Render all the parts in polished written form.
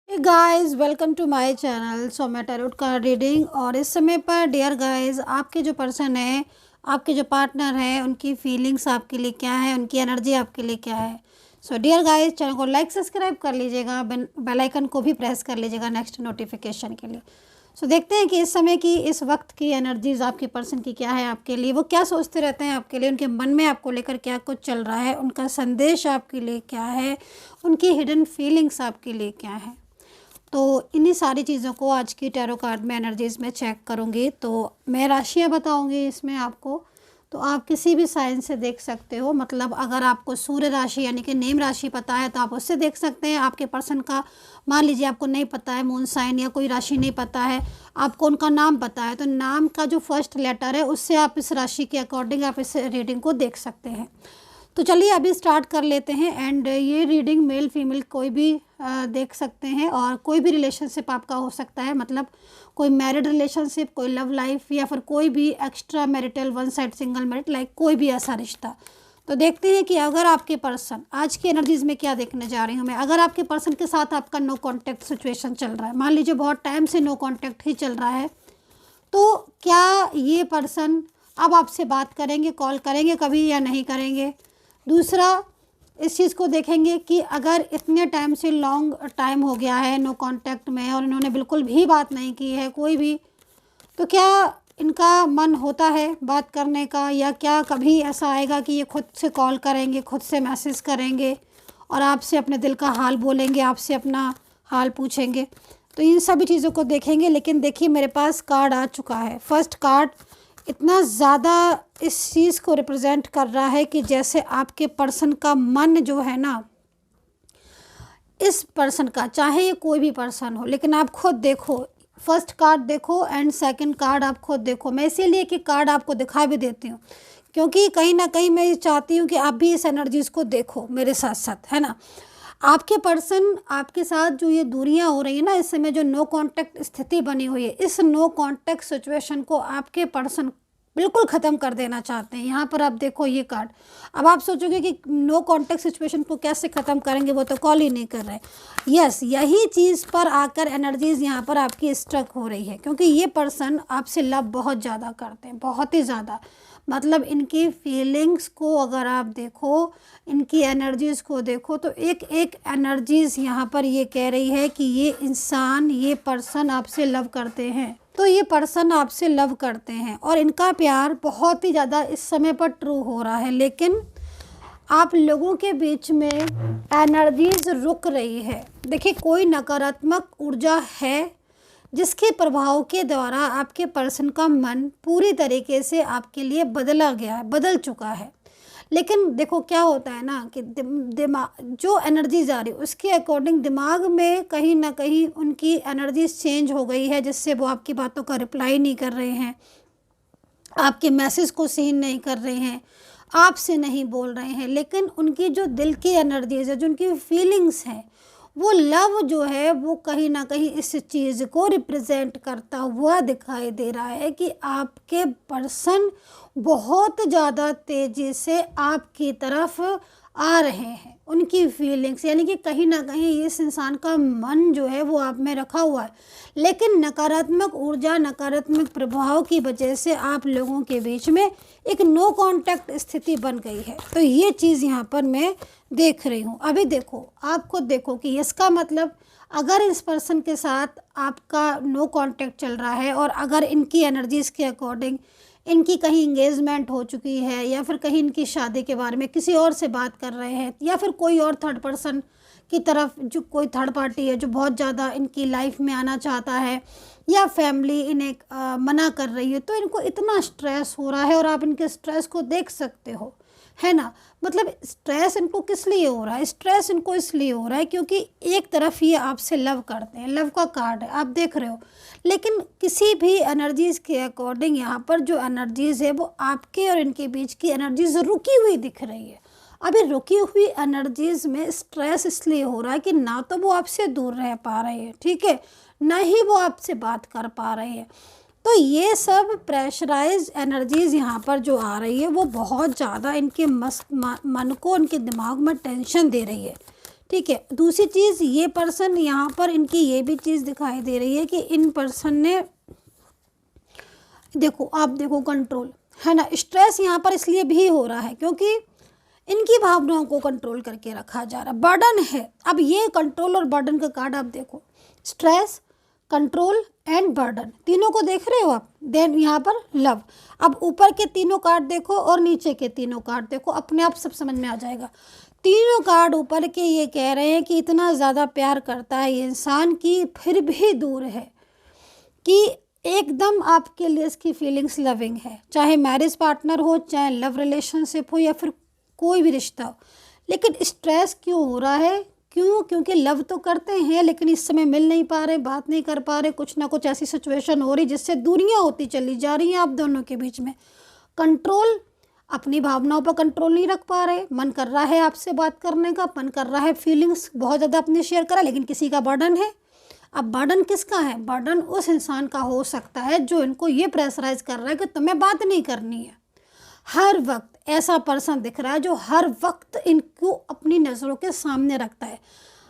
Guys welcome to my channel. So मैं tarot card reading और इस समय पर डियर गाइस आपके जो पर्सन है, आपके जो पार्टनर है, उनकी फीलिंग्स आपके लिए क्या है, उनकी एनर्जी आपके लिए क्या है। सो डियर गाइस चैनल को लाइक सब्सक्राइब कर लीजिएगा, बेल आइकन को भी प्रेस कर लीजिएगा नेक्स्ट नोटिफिकेशन के लिए। सो देखते हैं कि इस समय की, इस वक्त की एनर्जीज आपके पर्सन की क्या है आपके लिए, वो क्या सोचते रहते हैं आपके लिए, उनके मन में आपको लेकर क्या कुछ चल रहा है, उनका संदेश आपके लिए क्या है, उनकी हिडन फीलिंग्स आपके लिए क्या है। तो इन्हीं सारी चीज़ों को आज की टैरो कार्ड में एनर्जीज़ में चेक करूँगी। तो मैं राशियाँ बताऊँगी इसमें आपको, तो आप किसी भी साइन से देख सकते हो। मतलब अगर आपको सूर्य राशि यानी कि नेम राशि पता है तो आप उससे देख सकते हैं। आपके पर्सन का मान लीजिए आपको नहीं पता है, मून साइन या कोई राशि नहीं पता है, आपको उनका नाम पता है, तो नाम का जो फर्स्ट लेटर है उससे आप इस राशि के अकॉर्डिंग आप इस रीडिंग को देख सकते हैं। तो चलिए अभी स्टार्ट कर लेते हैं। एंड ये रीडिंग मेल फीमेल कोई भी देख सकते हैं और कोई भी रिलेशनशिप आपका हो सकता है। मतलब कोई मैरिड रिलेशनशिप, कोई लव लाइफ या फिर कोई भी extra marital, one side single married, like कोई भी ऐसा रिश्ता। तो देखते हैं कि अगर आपके पर्सन आज की एनर्जीज में क्या देखने जा रही हूँ मैं। अगर आपके पर्सन के साथ आपका नो कॉन्टैक्ट सिचुएशन चल रहा है, मान लीजिए बहुत टाइम से नो कॉन्टैक्ट ही चल रहा है, तो क्या ये पर्सन अब आपसे बात करेंगे, कॉल करेंगे कभी या नहीं करेंगे। दूसरा, इस चीज़ को देखेंगे कि अगर इतने टाइम से लॉन्ग टाइम हो गया है नो कांटेक्ट में और इन्होंने बिल्कुल भी बात नहीं की है कोई भी, तो क्या इनका मन होता है बात करने का, या क्या कभी ऐसा आएगा कि ये खुद से कॉल करेंगे, खुद से मैसेज करेंगे और आपसे अपने दिल का हाल बोलेंगे, आपसे अपना हाल पूछेंगे। तो इन सभी चीज़ों को देखेंगे। लेकिन देखिए मेरे पास कार्ड आ चुका है। फर्स्ट कार्ड इतना ज़्यादा इस चीज़ को रिप्रेजेंट कर रहा है कि जैसे आपके पर्सन का मन जो है ना, इस पर्सन का, चाहे ये कोई भी पर्सन हो, लेकिन आप खुद देखो, फर्स्ट कार्ड देखो एंड सेकंड कार्ड आप खुद देखो। मैं इसीलिए कि कार्ड आपको दिखा भी देती हूँ क्योंकि कहीं ना कहीं मैं चाहती हूँ कि आप भी इस एनर्जीज़ को देखो मेरे साथ साथ, है ना। आपके पर्सन आपके साथ जो ये दूरियां हो रही है ना, इस समय जो नो कांटेक्ट स्थिति बनी हुई है, इस नो कांटेक्ट सिचुएशन को आपके पर्सन बिल्कुल ख़त्म कर देना चाहते हैं। यहाँ पर आप देखो ये कार्ड। अब आप सोचोगे कि नो कांटेक्ट सिचुएशन को कैसे ख़त्म करेंगे, वो तो कॉल ही नहीं कर रहे। यस, यही चीज़ पर आकर एनर्जीज़ यहाँ पर आपकी स्ट्रक हो रही है क्योंकि ये पर्सन आपसे लव बहुत ज़्यादा करते हैं, बहुत ही ज़्यादा। मतलब इनकी फीलिंग्स को अगर आप देखो, इनकी एनर्जीज़ को देखो, तो एक एक एनर्जीज़ यहाँ पर ये कह रही है कि ये इंसान, ये पर्सन आपसे लव करते हैं। तो ये पर्सन आपसे लव करते हैं और इनका प्यार बहुत ही ज़्यादा इस समय पर ट्रू हो रहा है। लेकिन आप लोगों के बीच में एनर्जीज़ रुक रही है। देखिए कोई नकारात्मक ऊर्जा है जिसके प्रभाव के द्वारा आपके पर्सन का मन पूरी तरीके से आपके लिए बदला गया है, बदल चुका है। लेकिन देखो क्या होता है ना कि दिमाग जो एनर्जी जा रही है उसके अकॉर्डिंग दिमाग में कहीं ना कहीं उनकी एनर्जी चेंज हो गई है, जिससे वो आपकी बातों का रिप्लाई नहीं कर रहे हैं, आपके मैसेज को सीन नहीं कर रहे हैं, आपसे नहीं बोल रहे हैं। लेकिन उनकी जो दिल की एनर्जीज है, जो उनकी फीलिंग्स हैं, वो लव जो है वो कहीं ना कहीं इस चीज़ को रिप्रेजेंट करता हुआ दिखाई दे रहा है कि आपके पर्सन बहुत ज़्यादा तेज़ी से आपकी तरफ आ रहे हैं। उनकी फीलिंग्स यानी कि कहीं ना कहीं इस इंसान का मन जो है वो आप में रखा हुआ है, लेकिन नकारात्मक ऊर्जा, नकारात्मक प्रभाव की वजह से आप लोगों के बीच में एक नो कांटेक्ट स्थिति बन गई है। तो ये चीज़ यहाँ पर मैं देख रही हूँ। अभी देखो, आप खुद देखो कि इसका मतलब अगर इस पर्सन के साथ आपका नो कांटेक्ट चल रहा है और अगर इनकी एनर्जीज़ के अकॉर्डिंग इनकी कहीं इंगेजमेंट हो चुकी है या फिर कहीं इनकी शादी के बारे में किसी और से बात कर रहे हैं, या फिर कोई और थर्ड पर्सन की तरफ, जो कोई थर्ड पार्टी है जो बहुत ज़्यादा इनकी लाइफ में आना चाहता है, या फैमिली इन्हें मना कर रही है, तो इनको इतना स्ट्रेस हो रहा है और आप इनके स्ट्रेस को देख सकते हो, है ना। मतलब स्ट्रेस इनको किस लिए हो रहा है, स्ट्रेस इनको इसलिए हो रहा है क्योंकि एक तरफ ये आपसे लव करते हैं, लव का कार्ड है आप देख रहे हो। लेकिन किसी भी एनर्जीज़ के अकॉर्डिंग यहाँ पर जो एनर्जीज़ है वो आपके और इनके बीच की एनर्जीज़ रुकी हुई दिख रही है। अभी रुकी हुई एनर्जीज़ में स्ट्रेस इसलिए हो रहा है कि ना तो वो आपसे दूर रह पा रहे हैं, ठीक है, ना ही वो आपसे बात कर पा रहे हैं। तो ये सब प्रेशराइज एनर्जीज़ यहाँ पर जो आ रही है वो बहुत ज़्यादा इनके मन को, उनके दिमाग में टेंशन दे रही है, ठीक है। दूसरी चीज़, ये पर्सन यहाँ पर इनकी ये भी चीज़ दिखाई दे रही है कि इन पर्सन ने, देखो आप देखो कंट्रोल है ना, स्ट्रेस यहाँ पर इसलिए भी हो रहा है क्योंकि इनकी भावनाओं को कंट्रोल करके रखा जा रहा है, बर्डन है। अब ये कंट्रोल और बर्डन का कार्ड आप देखो, स्ट्रेस, कंट्रोल एंड बर्डन, तीनों को देख रहे हो आप। देन यहाँ पर लव। अब ऊपर के तीनों कार्ड देखो और नीचे के तीनों कार्ड देखो, अपने आप सब समझ में आ जाएगा। तीनों कार्ड ऊपर के ये कह रहे हैं कि इतना ज़्यादा प्यार करता है ये इंसान की, फिर भी दूर है, कि एकदम आपके लिए इसकी फीलिंग्स लविंग है, चाहे मैरिज पार्टनर हो, चाहे लव रिलेशनशिप हो, या फिर कोई भी रिश्ता हो। लेकिन स्ट्रेस क्यों हो रहा है? क्यों? क्योंकि लव तो करते हैं लेकिन इस समय मिल नहीं पा रहे, बात नहीं कर पा रहे, कुछ ना कुछ ऐसी सिचुएशन हो रही जिससे दूरियां होती चली जा रही हैं आप दोनों के बीच में। कंट्रोल, अपनी भावनाओं पर कंट्रोल नहीं रख पा रहे, मन कर रहा है आपसे बात करने का, मन कर रहा है फीलिंग्स बहुत ज़्यादा अपनी शेयर करा, लेकिन किसी का बर्डन है। अब बर्डन किसका है? बर्डन उस इंसान का हो सकता है जो इनको ये प्रेशराइज कर रहा है कि तुम्हें बात नहीं करनी है। हर वक्त ऐसा पर्सन दिख रहा है जो हर वक्त इनको अपनी नज़रों के सामने रखता है।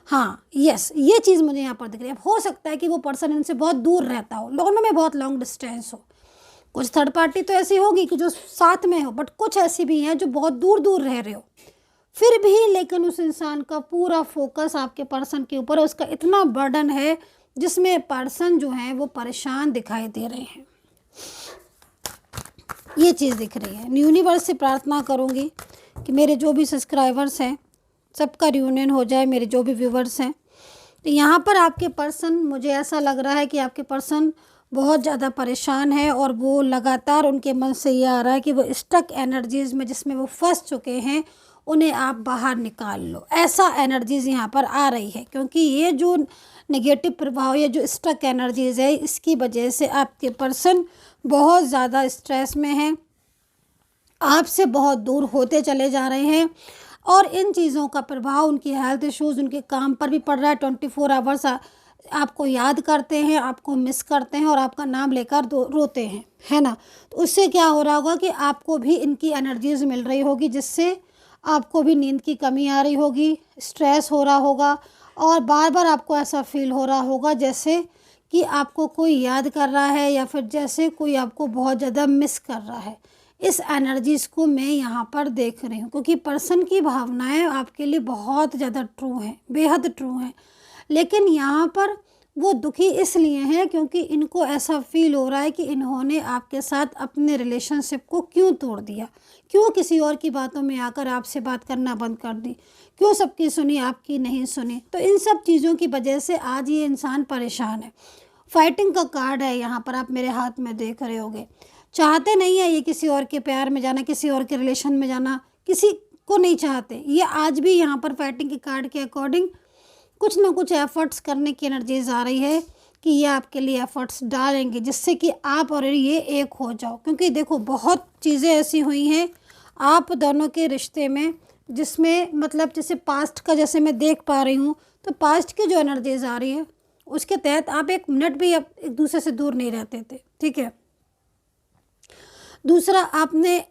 हाँ यस, ये चीज़ मुझे यहाँ पर दिख रही है। हो सकता है कि वो पर्सन इनसे बहुत दूर रहता हो, दोनों में बहुत लॉन्ग डिस्टेंस हो। कुछ थर्ड पार्टी तो ऐसी होगी कि जो साथ में हो, बट कुछ ऐसी भी हैं जो बहुत दूर दूर रह रहे हो, फिर भी लेकिन उस इंसान का पूरा फोकस आपके पर्सन के ऊपर है। उसका इतना बर्डन है जिसमें पर्सन जो है वो परेशान दिखाई दे रहे हैं, ये चीज़ दिख रही है। यूनिवर्स से प्रार्थना करूँगी कि मेरे जो भी सब्सक्राइबर्स हैं सबका रियूनियन हो जाए, मेरे जो भी व्यूवर्स हैं। तो यहाँ पर आपके पर्सन, मुझे ऐसा लग रहा है कि आपके पर्सन बहुत ज़्यादा परेशान है और वो लगातार उनके मन से ये आ रहा है कि वो स्टक एनर्जीज़ में जिसमें वो फंस चुके हैं उन्हें आप बाहर निकाल लो, ऐसा एनर्जीज़ यहाँ पर आ रही है। क्योंकि ये जो नेगेटिव प्रभाव या जो स्टक एनर्जीज़ है, इसकी वजह से आपके पर्सन बहुत ज़्यादा स्ट्रेस में हैं, आपसे बहुत दूर होते चले जा रहे हैं, और इन चीज़ों का प्रभाव उनकी हेल्थ इश्यूज़, उनके काम पर भी पड़ रहा है। 24 आवर्स आपको याद करते हैं, आपको मिस करते हैं और आपका नाम लेकर रोते हैं, है ना। तो उससे क्या हो रहा होगा कि आपको भी इनकी एनर्जीज़ मिल रही होगी, जिससे आपको भी नींद की कमी आ रही होगी, स्ट्रेस हो रहा होगा, और बार बार आपको ऐसा फील हो रहा होगा जैसे कि आपको कोई याद कर रहा है या फिर जैसे कोई आपको बहुत ज़्यादा मिस कर रहा है। इस एनर्जीज़ को मैं यहाँ पर देख रही हूँ, क्योंकि पर्सन की भावनाएं आपके लिए बहुत ज़्यादा ट्रू हैं, बेहद ट्रू हैं। लेकिन यहाँ पर वो दुखी इसलिए हैं क्योंकि इनको ऐसा फील हो रहा है कि इन्होंने आपके साथ अपने रिलेशनशिप को क्यों तोड़ दिया, क्यों किसी और की बातों में आकर आपसे बात करना बंद कर दी, क्यों सबकी सुनी आपकी नहीं सुनी। तो इन सब चीज़ों की वजह से आज ये इंसान परेशान है। फाइटिंग का कार्ड है यहाँ पर, आप मेरे हाथ में देख रहे होगे। चाहते नहीं है ये किसी और के प्यार में जाना, किसी और के रिलेशन में जाना, किसी को नहीं चाहते। ये आज भी यहाँ पर फाइटिंग के कार्ड के अकॉर्डिंग कुछ ना कुछ एफ़र्ट्स करने की एनर्जीज आ रही है कि ये आपके लिए एफ़र्ट्स डालेंगे जिससे कि आप और ये एक हो जाओ। क्योंकि देखो बहुत चीज़ें ऐसी हुई हैं आप दोनों के रिश्ते में जिसमें मतलब जैसे पास्ट का जैसे मैं देख पा रही हूँ, तो पास्ट की जो एनर्जीज आ रही है उसके तहत आप एक मिनट भी एक दूसरे से दूर नहीं रहते थे, ठीक है। दूसरा, आपने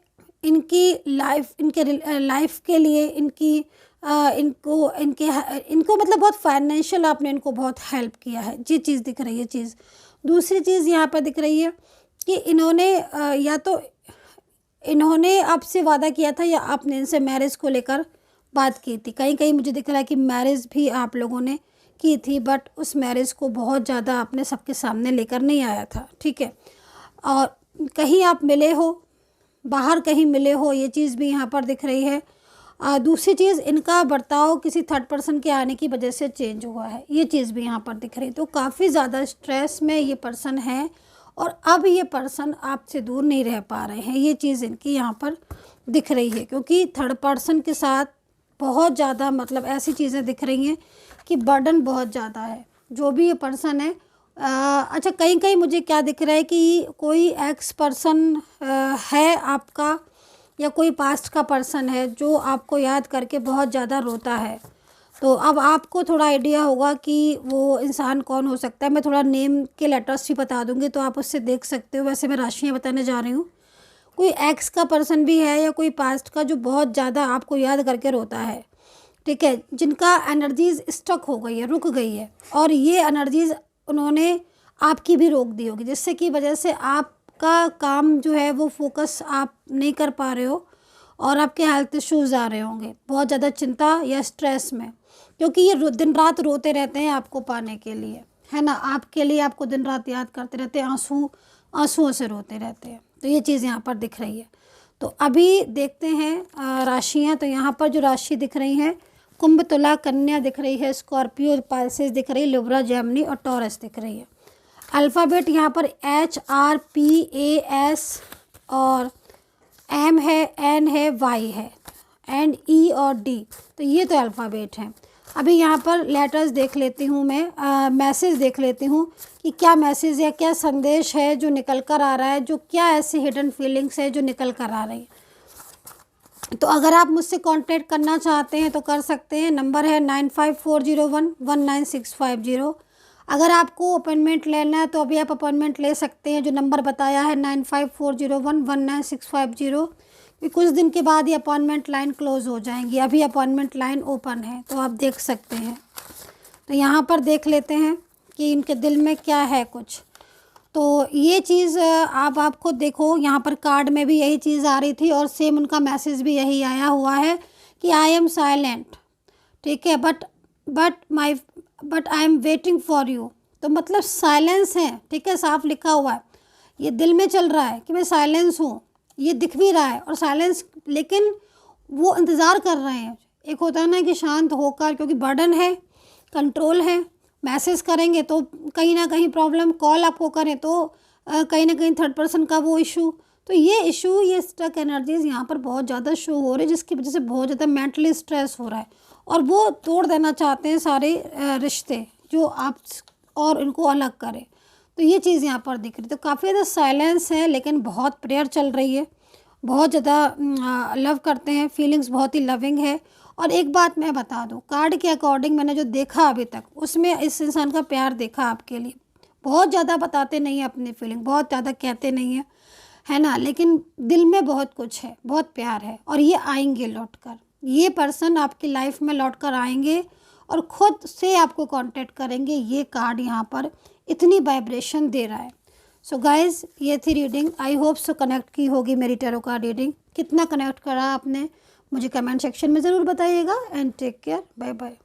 इनकी लाइफ, इनके लाइफ के लिए इनकी इनको मतलब बहुत फाइनेंशियल आपने इनको बहुत हेल्प किया है, ये चीज़ दिख रही है। चीज़ दूसरी चीज़ यहाँ पर दिख रही है कि इन्होंने या तो इन्होंने आपसे वादा किया था या आपने इनसे मैरिज को लेकर बात की थी। कहीं कहीं मुझे दिख रहा है कि मैरिज भी आप लोगों ने की थी, बट उस मैरिज को बहुत ज़्यादा आपने सबके सामने लेकर नहीं आया था, ठीक है। और कहीं आप मिले हो, बाहर कहीं मिले हो, ये चीज़ भी यहाँ पर दिख रही है। दूसरी चीज़, इनका बर्ताव किसी थर्ड पर्सन के आने की वजह से चेंज हुआ है, ये चीज़ भी यहाँ पर दिख रही है। तो काफ़ी ज़्यादा स्ट्रेस में ये पर्सन है और अब ये पर्सन आपसे दूर नहीं रह पा रहे हैं, ये चीज़ इनकी यहाँ पर दिख रही है। क्योंकि थर्ड पर्सन के साथ बहुत ज़्यादा मतलब ऐसी चीज़ें दिख रही हैं कि बर्डन बहुत ज़्यादा है जो भी ये पर्सन है। अच्छा, कहीं कहीं मुझे क्या दिख रहा है कि कोई एक्स पर्सन है आपका या कोई पास्ट का पर्सन है जो आपको याद करके बहुत ज़्यादा रोता है। तो अब आपको थोड़ा आइडिया होगा कि वो इंसान कौन हो सकता है। मैं थोड़ा नेम के लेटर्स भी बता दूंगी तो आप उससे देख सकते हो। वैसे मैं राशियाँ बताने जा रही हूँ। कोई एक्स का पर्सन भी है या कोई पास्ट का जो बहुत ज़्यादा आपको याद करके रोता है। ठीक है, जिनका एनर्जीज स्टक हो गई है, रुक गई है, और ये एनर्जीज उन्होंने आपकी भी रोक दी होगी, जिससे कि वजह से आपका काम जो है वो फोकस आप नहीं कर पा रहे हो और आपके हेल्थ इश्यूज आ रहे होंगे, बहुत ज़्यादा चिंता या स्ट्रेस में, क्योंकि ये दिन रात रोते रहते हैं आपको पाने के लिए, है ना, आपके लिए आपको दिन रात याद करते रहते हैं, आंसुओं से रोते रहते हैं। तो ये चीज़ यहाँ पर दिख रही है। तो अभी देखते हैं राशियाँ। तो यहाँ पर जो राशि दिख रही हैं, कुंभ, तुला, कन्या दिख रही है, स्कॉर्पियो, पाइसेस दिख रही है, लिब्रा, जेमिनी और टॉरस दिख रही है। अल्फ़ाबेट यहाँ पर HRPAS और M है, N है, Y है, एंड E और D। तो ये तो अल्फ़ाबेट हैं। अभी यहाँ पर लेटर्स देख लेती हूँ मैं, मैसेज देख लेती हूँ कि क्या मैसेज या क्या संदेश है जो निकल कर आ रहा है, जो क्या ऐसी हिडन फीलिंग्स है जो निकल कर आ रही है। तो अगर आप मुझसे कांटेक्ट करना चाहते हैं तो कर सकते हैं। नंबर है 9540119650। अगर आपको अपॉइंटमेंट लेना है तो अभी आप अपॉइंटमेंट ले सकते हैं, जो नंबर बताया है 9540119650। कुछ दिन के बाद ये अपॉइंटमेंट लाइन क्लोज़ हो जाएंगी, अभी अपॉइंटमेंट लाइन ओपन है, तो आप देख सकते हैं। तो यहाँ पर देख लेते हैं कि इनके दिल में क्या है कुछ। तो ये चीज़ आप आपको देखो, यहाँ पर कार्ड में भी यही चीज़ आ रही थी और सेम उनका मैसेज भी यही आया हुआ है कि आई एम साइलेंट, ठीक है, but I am waiting for you. तो मतलब साइलेंस है, ठीक है, साफ लिखा हुआ है, ये दिल में चल रहा है कि मैं साइलेंस हूँ, ये दिख भी रहा है और साइलेंस, लेकिन वो इंतज़ार कर रहे हैं। एक होता है ना कि शांत होकर, क्योंकि बर्डन है, कंट्रोल है, मैसेज करेंगे तो कहीं ना कहीं प्रॉब्लम, कॉल आपको करें तो कहीं ना कहीं थर्ड पर्सन का वो इशू। तो ये इशू, ये स्टक एनर्जीज यहाँ पर बहुत ज़्यादा शो हो रही है, जिसकी वजह से बहुत ज़्यादा मेंटली स्ट्रेस हो रहा है और वो तोड़ देना चाहते हैं सारे रिश्ते जो आप और इनको अलग करें। तो ये चीज़ यहाँ पर दिख रही। तो काफ़ी ज़्यादा साइलेंस है, लेकिन बहुत प्रेयर चल रही है, बहुत ज़्यादा लव करते हैं, फीलिंग्स बहुत ही लविंग है। और एक बात मैं बता दूं, कार्ड के अकॉर्डिंग मैंने जो देखा अभी तक, उसमें इस इंसान का प्यार देखा आपके लिए। बहुत ज़्यादा बताते नहीं हैं अपनी फीलिंग, बहुत ज़्यादा कहते नहीं हैं, है ना, लेकिन दिल में बहुत कुछ है, बहुत प्यार है, और ये आएंगे लौट कर, ये पर्सन आपकी लाइफ में लौट कर आएंगे और ख़ुद से आपको कांटेक्ट करेंगे। ये कार्ड यहाँ पर इतनी वाइब्रेशन दे रहा है। सो गाइज़, ये थी reading. I hope so connect की होगी मेरी टैरो कार्ड रीडिंग। कितना कनेक्ट करा आपने मुझे कमेंट सेक्शन में ज़रूर बताइएगा। And take care, bye bye.